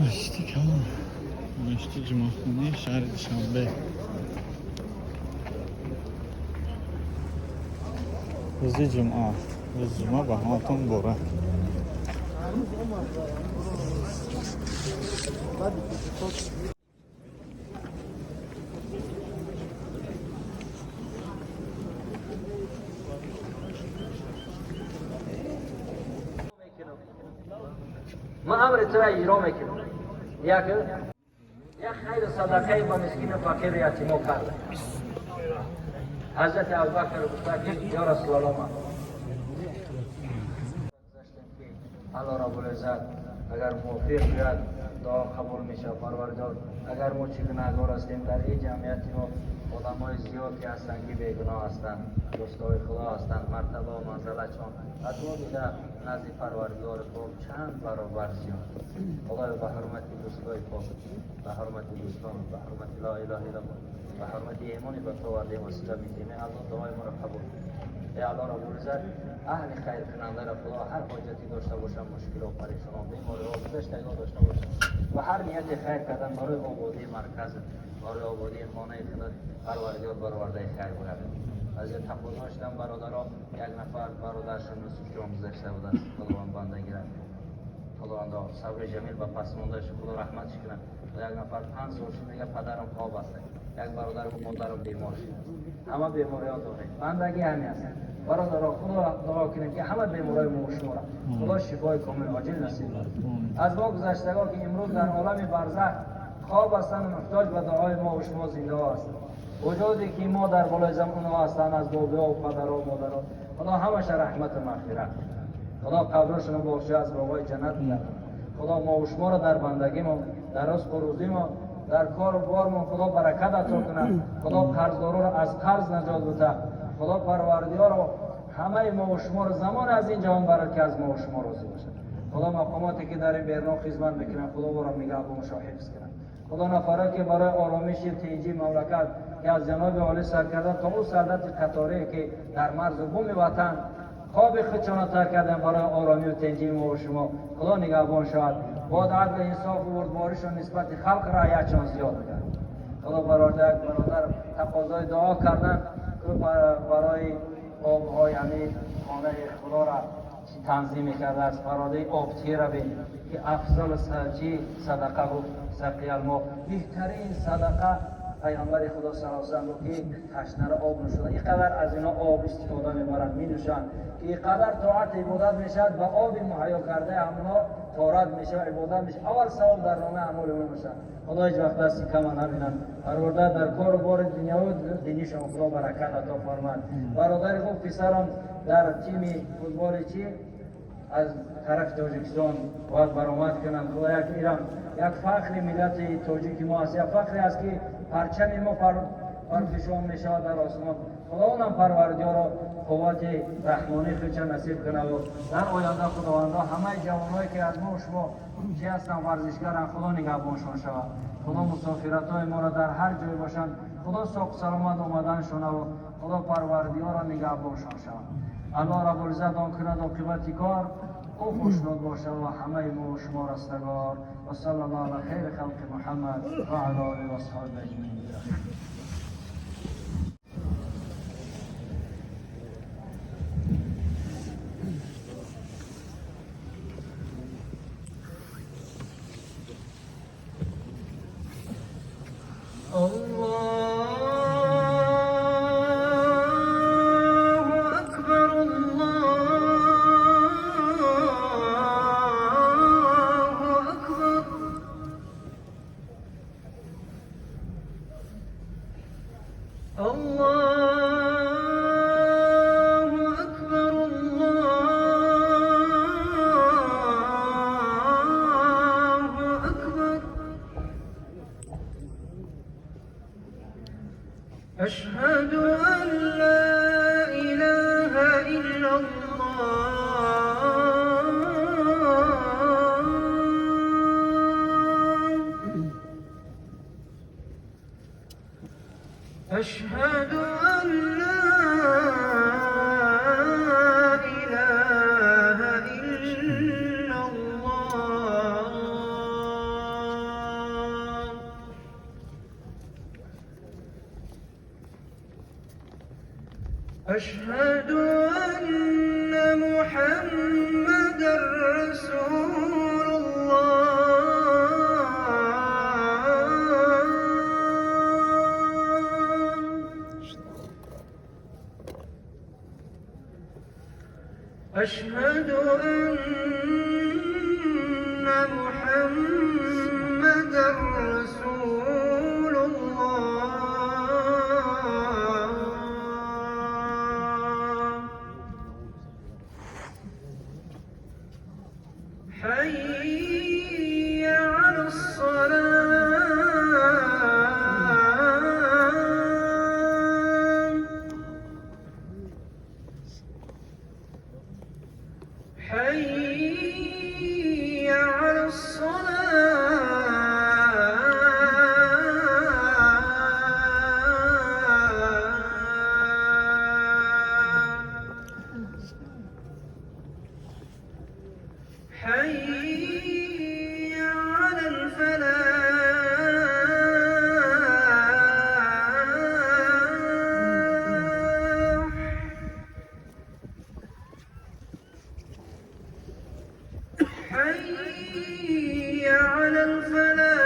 مشتی کمان مشتی جمعه شهر دوشنبه روز جمعه با همتون بره. ما امر تو را اجرا میکنم. یک خیر صدقه با مسکین و فقیر یتیما کرد. حضرت ابوبکر گفت که یا رسول الله الله رب العزت اگر موفق بیاد دعا قبول میشه. پروردگار اگر ما چه گناهکار هستیم در این جمعیت ما آدمای زیادی هستند که بیگناه هستند، دوستای خدا هستند، مرتبه و منزلتشان از ما دیگر نزد پروردگار پاک چند برابر زیاد. خدای به حرمت دوستای پاک، به حرمت دوستان، به حرمت لا اله الا الله، به حرمت ایمانی به تو و دیم و سجا میکنیم. الله دعای ما را قبول. ای الله رب العزت اهل خیر کننده را خدا هر حاجتی داشته باشم، مشکل و پریشان و بیماری و گذشته داشته باشم و هر نیت خیر کردن برای آبادی مرکز، برای آبادی خانه خدا پروردگار برآورده خیر بگردد. از این تقاضا شدم برادرها، یک نفر برادرشون سوچه گذشته بودن، خداوند بنده گیرد، خداوند صبر جمیل و پسماندهش خدا رحمتش کنه. و یک نفر 5 سالش میگه پدرم خواب است، یک برادر و مادرم بیمار شد، همه بیماری ها داره، بندگی همین است. برادرها خدا دعا کنیم که همه بیماری ما و شما را خدا شفای کامل عاجل نصیب کنه. از ما گذشتگان که امروز در عالم برزخ خواب هستند، محتاج به دعای ما و شما زنده ها هستند. وجودی که ما در بالای زمین ها هستند از بابا و پدرها و مادرها، خدا همش رحمت و مغفرت، خدا قبرشون رو بخشه، از باغای جنت بیاره. خدا ما و شما را در بندگی ما، در رزق و روزی ما، در کار و بار ما خدا برکت عطا کنه. خدا قرضدارا را از قرض نجات بده. خدا پروردگار رو همه ما و شما را زمان از این جهان برد که از ما و شما راضی باشه. خدا مقاماتی که در این بیرنا خدمت میکنن خدا برا نگهبان و حفظ کنه. خدا نفره که برای آرامش تیجی مملکت که از جناب عالی سر کردن تا اون سعادت قطاره که در مرز بوم وطن خواب خودشان ترک کردن برای آرامی و تنظیم ما و شما خدا نگهبان شود. با عدل انصاف و بردباریشان نسبت خلق رعیتشان زیاد کرد. خدا برادر تقاضای دعا کردن برای آبها، یعنی خانه خدا را تنظیم کرده است. برای آبتی را بین که افضل صدقه بود سقی الماء، بهترین صدقه پیامبر خدا صلی الله علیه و سلم که تشنه را آب نوشیدن. اینقدر از اینا آب استفاده میبرند می‌نوشند که اینقدر طاعت عبادت میشد و آب مهیا کرده عملا طهارت میشه و عبادت میشه. اول ثواب در نامه اعمال اون میشه. خدا هیچ وقت دستی کم نبینند. پروردگار در کار و بار دنیا و دینیشان خدا برکت عطا فرماید. برادر خوب پسرم در تیم فوتبال چی از طرف تاجیکستان باید برآمد کنند. خدا یک ایران یک فخر ملت تاجیک ما است، یک فخری است که پرچم ما پرفشان می شود در آسمان. خدا اونم پروردگار را قوت رحمانی خودشان نصیب کنه و در آینده خداوندا همه جوانایی که از ما و شما چی هستن ورزشگرن خدا نگهبانشان شود. خدا مسافرت‌های ما را در هر جای باشند خدا ساق سلامت آمدنشان و خدا پروردگار را نگهبانشان شود. الله رب العزت آن کند عاقبت کار او خوشنود باشه و همه ما و شما رستگار. و صلی الله علی خیر خلق محمد و علی آله و اصحابه اجمعین. أشهد أن لا إله إلا الله. أشهد أن لا إله إلا الله. أشهد أن محمدا رسول الله. أشهد أن محمدا رسول الله. حي على الصلاة. حي على الصلاة. حي على الفلاح. حي على الفلاح.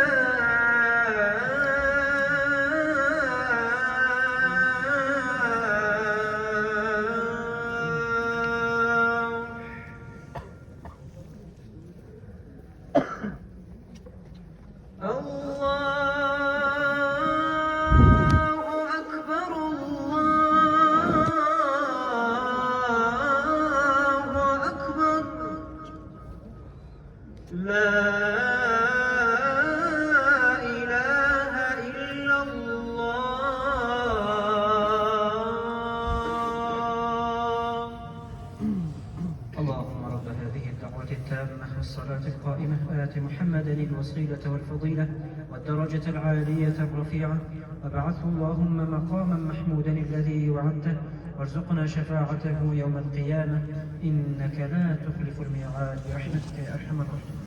الله أكبر الله أكبر. لا إله إلا الله. اللهم رب هذه الدعوة التامة والصلاة القائمة آت محمدا الوسيلة والفضيلة والدرجة العالية الرفيعة وابعثه اللهم مقاما محمودا الذي وعدته وارزقنا شفاعته يوم القيامة إنك لا تخلف الميعاد برحمتك يا أرحم الراحمين.